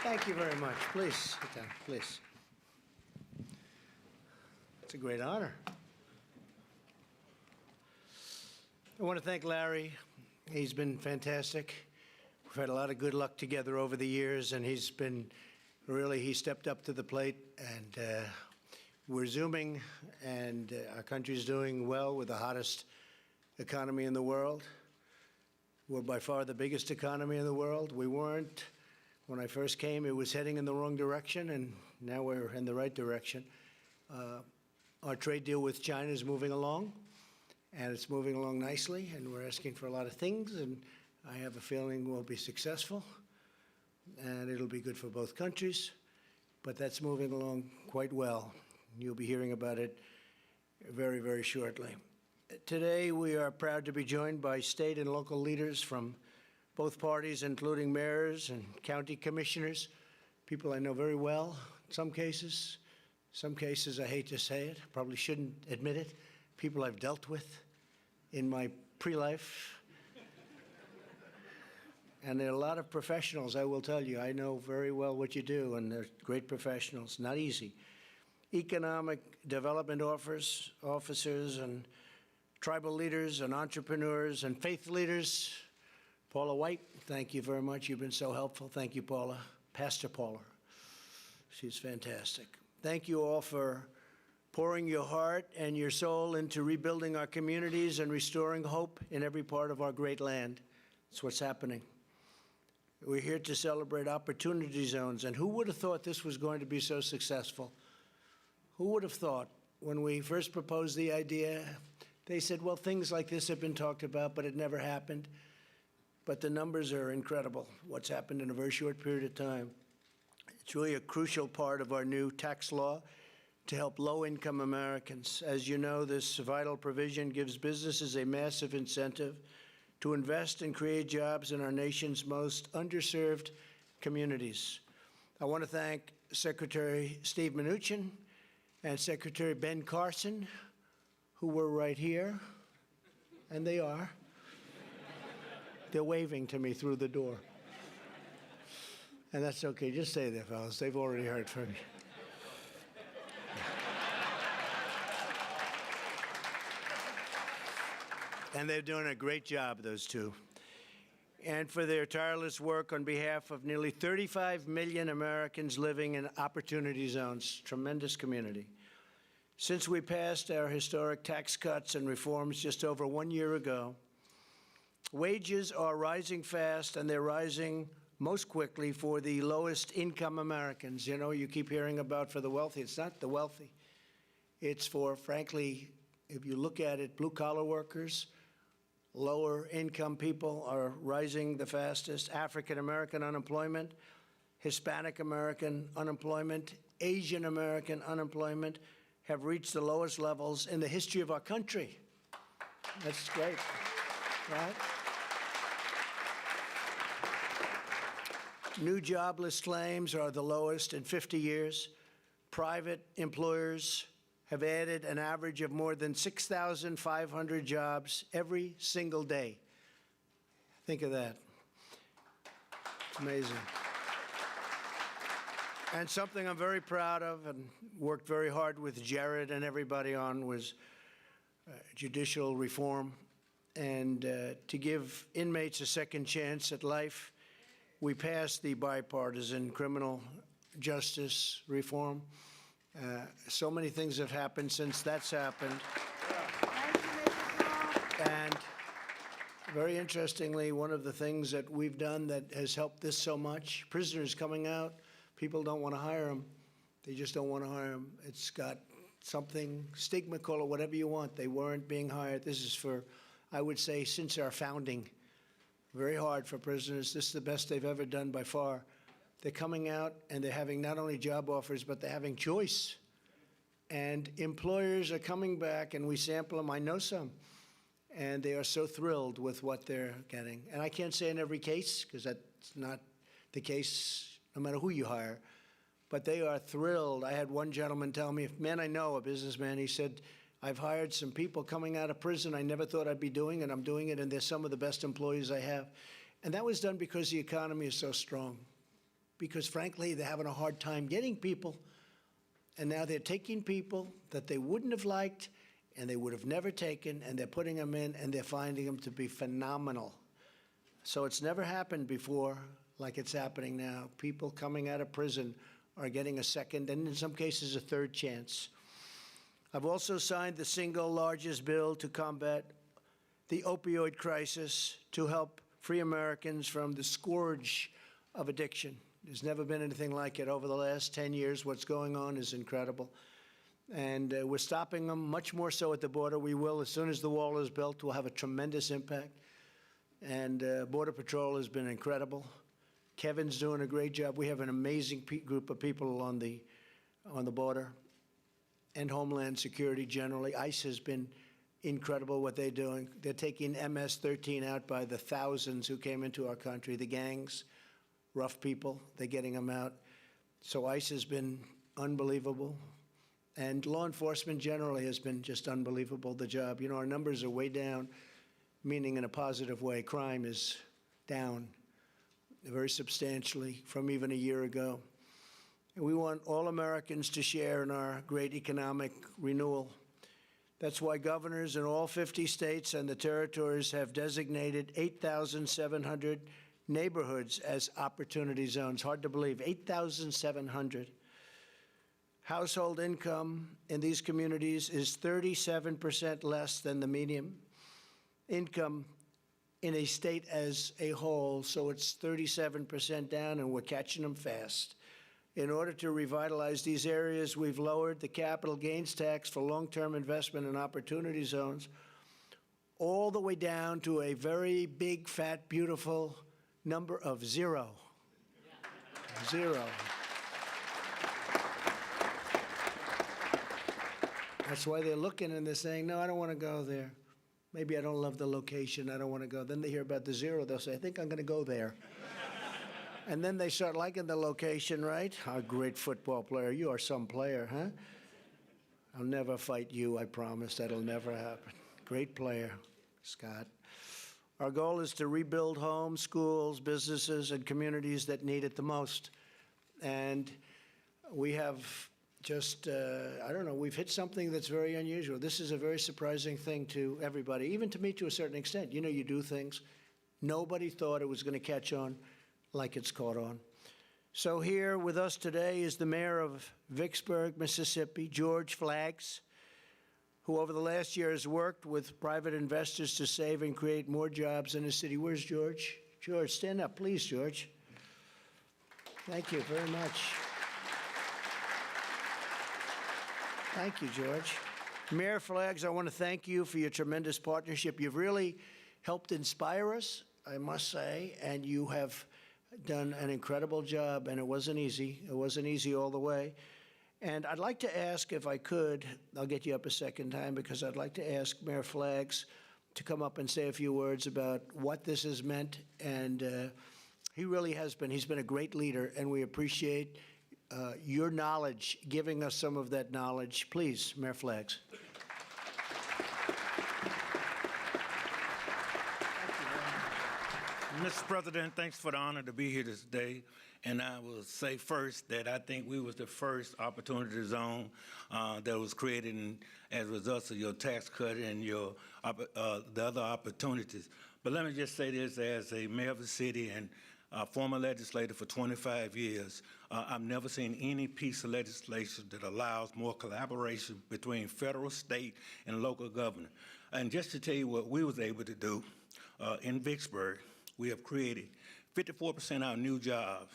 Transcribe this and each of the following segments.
Thank you very much. Please sit down, please. It's a great honor. I want to thank Larry. He's been fantastic. We've had a lot of good luck together over the years, and he's been really, he stepped up to the plate, and we're zooming, and our country's doing well with the hottest economy in the world. We're by far the biggest economy in the world. We weren't. When I first came, it was heading in the wrong direction, and now we're in the right direction. Our trade deal with China is moving along, and it's moving along nicely, and we're asking for a lot of things, and I have a feeling we'll be successful, and it'll be good for both countries, but that's moving along quite well. You'll be hearing about it very, very shortly. Today, we are proud to be joined by state and local leaders from both parties, including mayors and county commissioners, people I know very well in some cases. Some cases, I hate to say it, probably shouldn't admit it, people I've dealt with in my pre-life. And there are a lot of professionals, I will tell you. I know very well what you do, and they're great professionals. Not easy. Economic development officers and tribal leaders and entrepreneurs and faith leaders. Paula White, thank you very much. You've been so helpful. Thank you, Paula. Pastor Paula. She's fantastic. Thank you all for pouring your heart and your soul into rebuilding our communities and restoring hope in every part of our great land. That's what's happening. We're here to celebrate opportunity zones, and who would have thought this was going to be so successful? Who would have thought when we first proposed the idea, they said, well, things like this have been talked about, but it never happened. But the numbers are incredible, what's happened in a very short period of time. It's really a crucial part of our new tax law to help low-income Americans. As you know, this vital provision gives businesses a massive incentive to invest and create jobs in our nation's most underserved communities. I want to thank Secretary Steve Mnuchin and Secretary Ben Carson, who were right here, and they are. They're waving to me through the door. And that's okay, just stay there, fellas. They've already heard from me. And they're doing a great job, those two. And for their tireless work on behalf of nearly 35 million Americans living in opportunity zones, tremendous community. Since we passed our historic tax cuts and reforms just over 1 year ago, wages are rising fast, and they're rising most quickly for the lowest income Americans. You know, you keep hearing about for the wealthy. It's not the wealthy. It's for, frankly, if you look at it, blue-collar workers, lower income people are rising the fastest. African-American unemployment, Hispanic-American unemployment, Asian-American unemployment have reached the lowest levels in the history of our country. That's great, right? New jobless claims are the lowest in 50 years. Private employers have added an average of more than 6,500 jobs every single day. Think of that. It's amazing. And something I'm very proud of and worked very hard with Jared and everybody on was judicial reform and to give inmates a second chance at life. We passed the bipartisan criminal justice reform. So many things have happened since that's happened. And very interestingly, one of the things that we've done that has helped this so much, prisoners coming out, people don't want to hire them. They just don't want to hire them. It's got something, stigma, call it whatever you want. They weren't being hired. This is for, I would say, since our founding. Very hard for prisoners. This is the best they've ever done by far. They're coming out and they're having not only job offers, but they're having choice. And employers are coming back, and we sample them. I know some. And they are so thrilled with what they're getting. And I can't say in every case, because that's not the case no matter who you hire. But they are thrilled. I had one gentleman tell me, man, I know, a businessman, he said, I've hired some people coming out of prison I never thought I'd be doing, and I'm doing it, and they're some of the best employees I have. And that was done because the economy is so strong. because, frankly, they're having a hard time getting people. And now they're taking people that they wouldn't have liked and they would have never taken, and they're putting them in, and they're finding them to be phenomenal. So it's never happened before like it's happening now. People coming out of prison are getting a second, and in some cases, a third chance. I've also signed the single largest bill to combat the opioid crisis to help free Americans from the scourge of addiction. There's never been anything like it. Over the last 10 years, what's going on is incredible. And we're stopping them much more so at the border. We will, as soon as the wall is built, we'll have a tremendous impact. And Border Patrol has been incredible. Kevin's doing a great job. We have an amazing group of people on the border, and Homeland Security generally. ICE has been incredible what they're doing. They're taking MS-13 out by the thousands who came into our country, the gangs, rough people. They're getting them out. So ICE has been unbelievable. And law enforcement generally has been just unbelievable, the job. You know, our numbers are way down, meaning in a positive way. Crime is down very substantially from even a year ago. And we want all Americans to share in our great economic renewal. That's why governors in all 50 states and the territories have designated 8,700 neighborhoods as opportunity zones. Hard to believe, 8,700. Household income in these communities is 37% less than the median income in a state as a whole, so it's 37% down, and we're catching them fast. In order to revitalize these areas, we've lowered the capital gains tax for long-term investment in opportunity zones all the way down to a very big, fat, beautiful number of zero. Zero. That's why they're looking and they're saying, no, I don't want to go there. Maybe I don't love the location, I don't want to go. Then they hear about the zero, they'll say, I think I'm going to go there. And then they start liking the location, right? A great football player. You are some player, huh? I'll never fight you, I promise. That'll never happen. Great player, Scott. Our goal is to rebuild homes, schools, businesses, and communities that need it the most. And we have just, I don't know, we've hit something that's very unusual. This is a very surprising thing to everybody, even to me to a certain extent. You know, you do things. Nobody thought it was going to catch on like it's caught on. So here with us today is the mayor of Vicksburg, Mississippi, George Flaggs, who over the last year has worked with private investors to save and create more jobs in the city. Where's George? George, stand up, please, George. Thank you very much. Thank you, George. Mayor Flaggs, I want to thank you for your tremendous partnership. You've really helped inspire us, I must say, and you have done an incredible job, and it wasn't easy. It wasn't easy all the way. And I'd like to ask, if I could, I'll get you up a second time, because I'd like to ask Mayor Flaggs to come up and say a few words about what this has meant. And he really has been. He's been a great leader, and we appreciate your knowledge, giving us some of that knowledge. Please, Mayor Flaggs. Mr. President, thanks for the honor to be here today. And I will say first that I think we was the first opportunity zone that was created as a result of your tax cut and your the other opportunities. But let me just say this, as a mayor of the city and former legislator for 25 years, I've never seen any piece of legislation that allows more collaboration between federal, state, and local government. And just to tell you what we was able to do in Vicksburg, we have created 54% of our new jobs,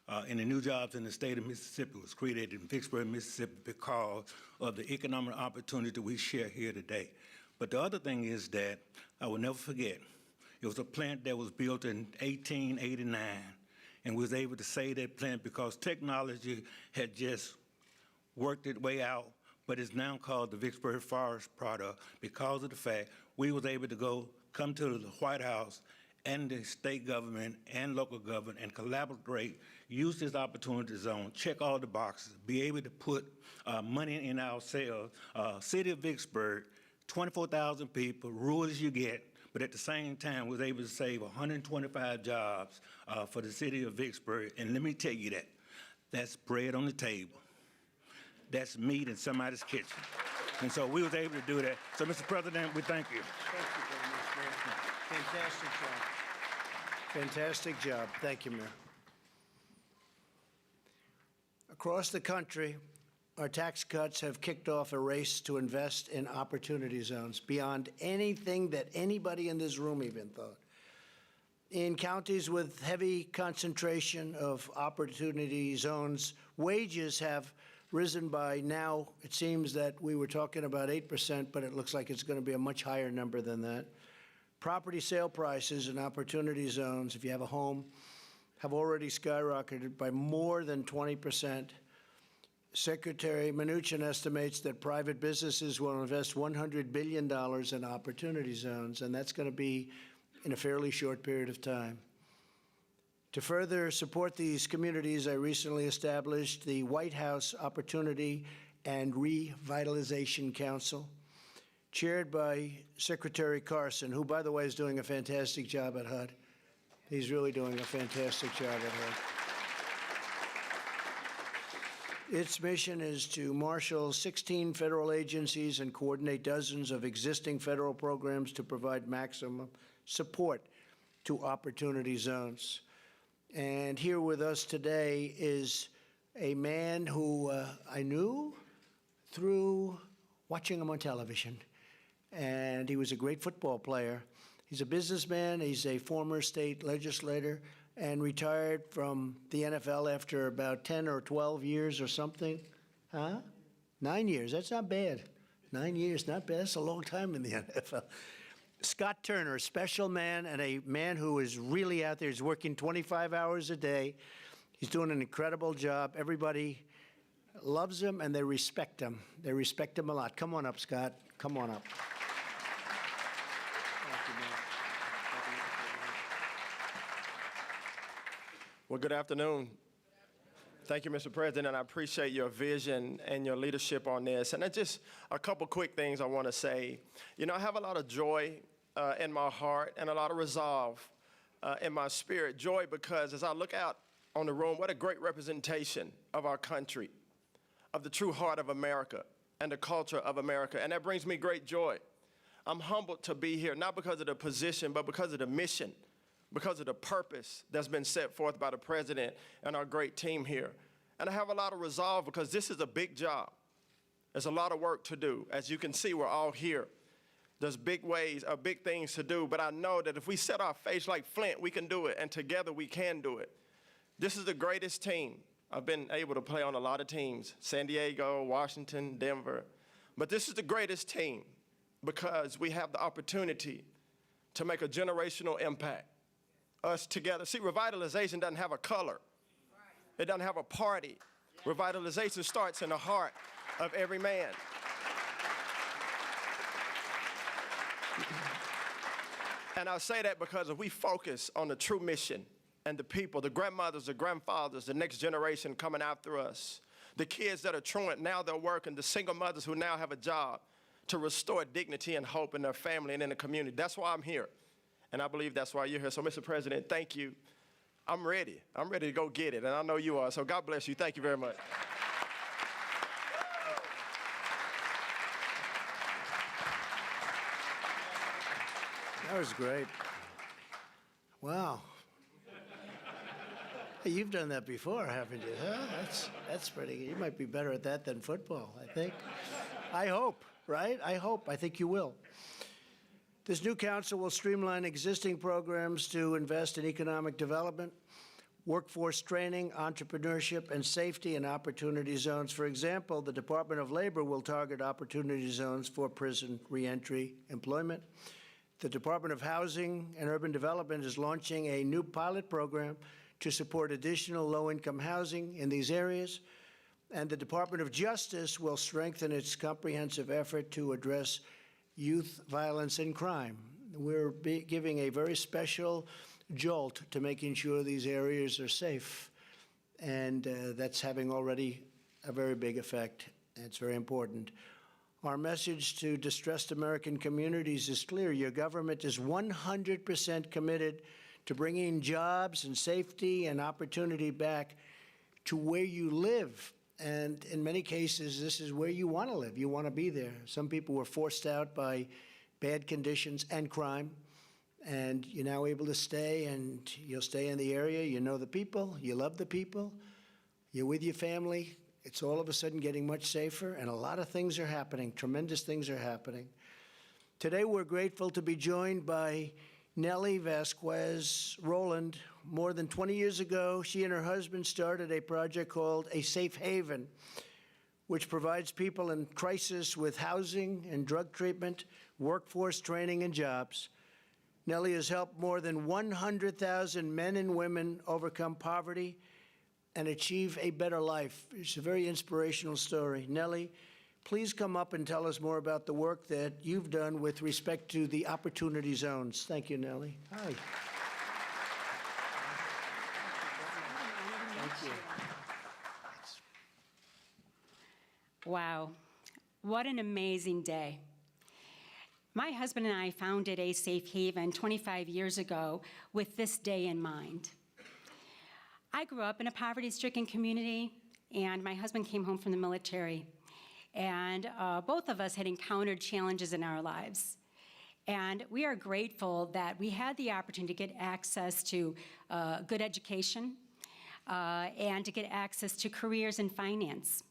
and the new jobs in the state of Mississippi was created in Vicksburg, Mississippi, because of the economic opportunity we share here today. But the other thing is that I will never forget, it was a plant that was built in 1889, and we was able to save that plant because technology had just worked its way out, but it's now called the Vicksburg Forest Product because of the fact we was able to come to the White House and the state government and local government and collaborate, use this opportunity zone, check all the boxes, be able to put money in our sales. City of Vicksburg, 24,000 people, rural as you get, but at the same time was able to save 125 jobs for the city of Vicksburg. And let me tell you that's bread on the table. That's meat in somebody's kitchen. And so we was able to do that. So, Mr. President, we thank you. Thank you very much, Mayor. Fantastic job. Fantastic job. Thank you, Mayor. Across the country, our tax cuts have kicked off a race to invest in opportunity zones beyond anything that anybody in this room even thought. In counties with heavy concentration of opportunity zones, wages have risen by now, it seems that we were talking about 8%, but it looks like it's going to be a much higher number than that. Property sale prices in opportunity zones, if you have a home, have already skyrocketed by more than 20%. Secretary Mnuchin estimates that private businesses will invest $100 billion in opportunity zones, and that's going to be in a fairly short period of time. To further support these communities, I recently established the White House Opportunity and Revitalization Council, chaired by Secretary Carson, who, by the way, is doing a fantastic job at HUD. He's really doing a fantastic job at HUD. Its mission is to marshal 16 federal agencies and coordinate dozens of existing federal programs to provide maximum support to opportunity zones. And here with us today is a man who I knew through watching him on television. And he was a great football player. He's a businessman. He's a former state legislator and retired from the NFL after about 10 or 12 years or something. Huh? 9 years. That's not bad. 9 years, not bad. That's a long time in the NFL. Scott Turner, a special man and a man who is really out there. He's working 25 hours a day. He's doing an incredible job. Everybody loves him and they respect him. They respect him a lot. Come on up, Scott. Come on up. Well, good afternoon. Thank you, Mr. President, and I appreciate your vision and your leadership on this. And just a couple quick things I want to say. You know, I have a lot of joy in my heart and a lot of resolve in my spirit. Joy because as I look out on the room, what a great representation of our country, of the true heart of America and the culture of America. And that brings me great joy. I'm humbled to be here, not because of the position, but because of the mission, because of the purpose that's been set forth by the president and our great team here. And I have a lot of resolve because this is a big job. There's a lot of work to do. As you can see, we're all here. There's big things to do, but I know that if we set our face like flint, we can do it, and together we can do it. This is the greatest team. I've been able to play on a lot of teams, San Diego, Washington, Denver, but this is the greatest team because we have the opportunity to make a generational impact. Us together. See, revitalization doesn't have a color. It doesn't have a party. Revitalization starts in the heart of every man. And I say that because if we focus on the true mission and the people, the grandmothers, the grandfathers, the next generation coming after us, the kids that are truant, now they're working, the single mothers who now have a job to restore dignity and hope in their family and in the community. That's why I'm here. And I believe that's why you're here. So, Mr. President, thank you. I'm ready. I'm ready to go get it, and I know you are. So God bless you. Thank you very much. That was great. Wow. Hey, you've done that before, haven't you? Huh? That's pretty good. You might be better at that than football, I think. I hope, right? I hope. I think you will. This new council will streamline existing programs to invest in economic development, workforce training, entrepreneurship, and safety and opportunity zones. For example, the Department of Labor will target opportunity zones for prison reentry employment. The Department of Housing and Urban Development is launching a new pilot program to support additional low-income housing in these areas. And the Department of Justice will strengthen its comprehensive effort to address youth violence and crime. We're giving a very special jolt to making sure these areas are safe. And that's having already a very big effect. And it's very important. Our message to distressed American communities is clear. Your government is 100% committed to bringing jobs and safety and opportunity back to where you live. And in many cases, this is where you want to live. You want to be there. Some people were forced out by bad conditions and crime, and you're now able to stay, and you'll stay in the area. You know the people. You love the people. You're with your family. It's all of a sudden getting much safer, and a lot of things are happening. Tremendous things are happening. Today, we're grateful to be joined by Nellie Vasquez Rowland. More than 20 years ago, she and her husband started a project called A Safe Haven, which provides people in crisis with housing and drug treatment, workforce training, and jobs. Nellie has helped more than 100,000 men and women overcome poverty and achieve a better life. It's a very inspirational story. Nellie, please come up and tell us more about the work that you've done with respect to the Opportunity Zones. Thank you, Nellie. Hi. Thank you. Wow, what an amazing day. My husband and I founded A Safe Haven 25 years ago with this day in mind. I grew up in a poverty-stricken community, and my husband came home from the military. And both of us had encountered challenges in our lives. And we are grateful that we had the opportunity to get access to good education and to get access to careers in finance.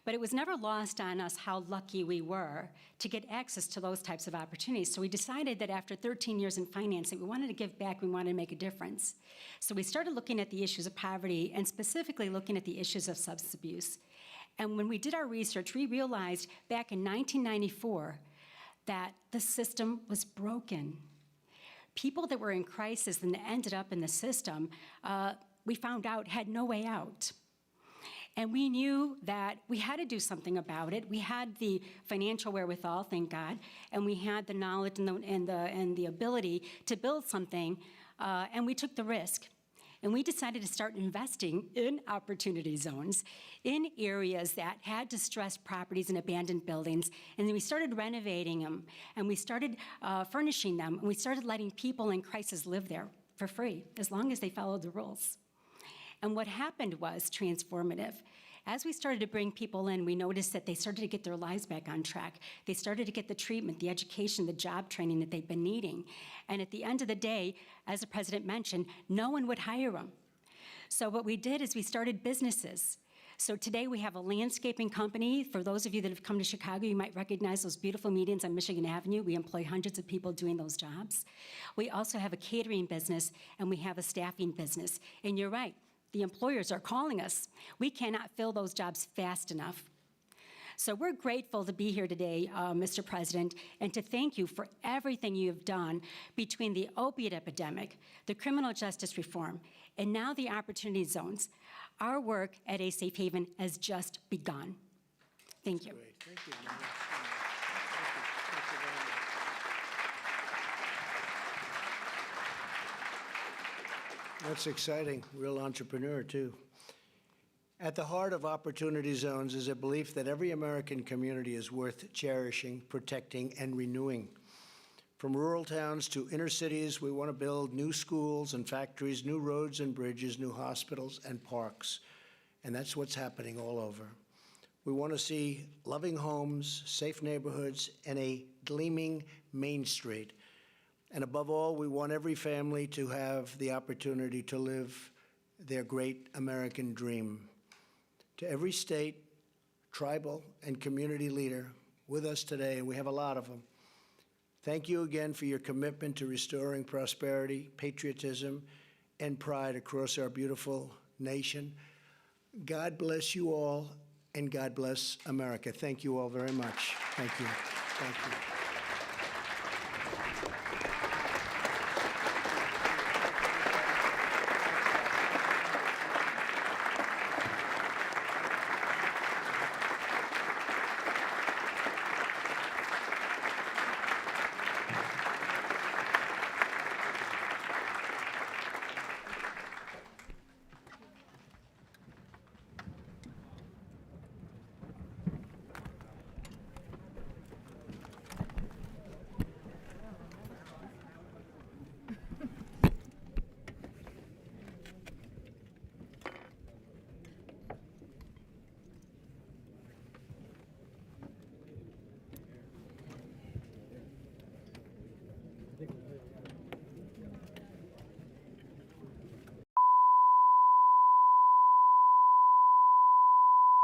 But it was never lost on us how lucky we were to get access to those types of opportunities. So we decided that after 13 years in financing, we wanted to give back, we wanted to make a difference. So we started looking at the issues of poverty and specifically looking at the issues of substance abuse. And when we did our research, we realized back in 1994 that the system was broken. People that were in crisis and that ended up in the system, we found out had no way out. And we knew that we had to do something about it. We had the financial wherewithal, thank God, and we had the knowledge and the ability to build something, and we took the risk. And we decided to start investing in opportunity zones in areas that had distressed properties and abandoned buildings. And then we started renovating them, and we started furnishing them, and we started letting people in crisis live there for free, as long as they followed the rules. And what happened was transformative. As we started to bring people in, we noticed that they started to get their lives back on track. They started to get the treatment, the education, the job training that they've been needing. And at the end of the day, as the president mentioned, no one would hire them. So what we did is we started businesses. So today we have a landscaping company. For those of you that have come to Chicago, you might recognize those beautiful medians on Michigan Avenue. We employ hundreds of people doing those jobs. We also have a catering business, and we have a staffing business. And you're right. The employers are calling us. We cannot fill those jobs fast enough. So we're grateful to be here today, Mr. President, and to thank you for everything you have done between the opiate epidemic, the criminal justice reform, and now the opportunity zones. Our work at A Safe Haven has just begun. Thank you. Great. Thank you. That's exciting. Real entrepreneur, too. At the heart of Opportunity Zones is a belief that every American community is worth cherishing, protecting, and renewing. From rural towns to inner cities, we want to build new schools and factories, new roads and bridges, new hospitals and parks. And that's what's happening all over. We want to see loving homes, safe neighborhoods, and a gleaming Main Street. And above all, we want every family to have the opportunity to live their great American dream. To every state, tribal, and community leader with us today, and we have a lot of them, thank you again for your commitment to restoring prosperity, patriotism, and pride across our beautiful nation. God bless you all, and God bless America. Thank you all very much. Thank you. Thank you.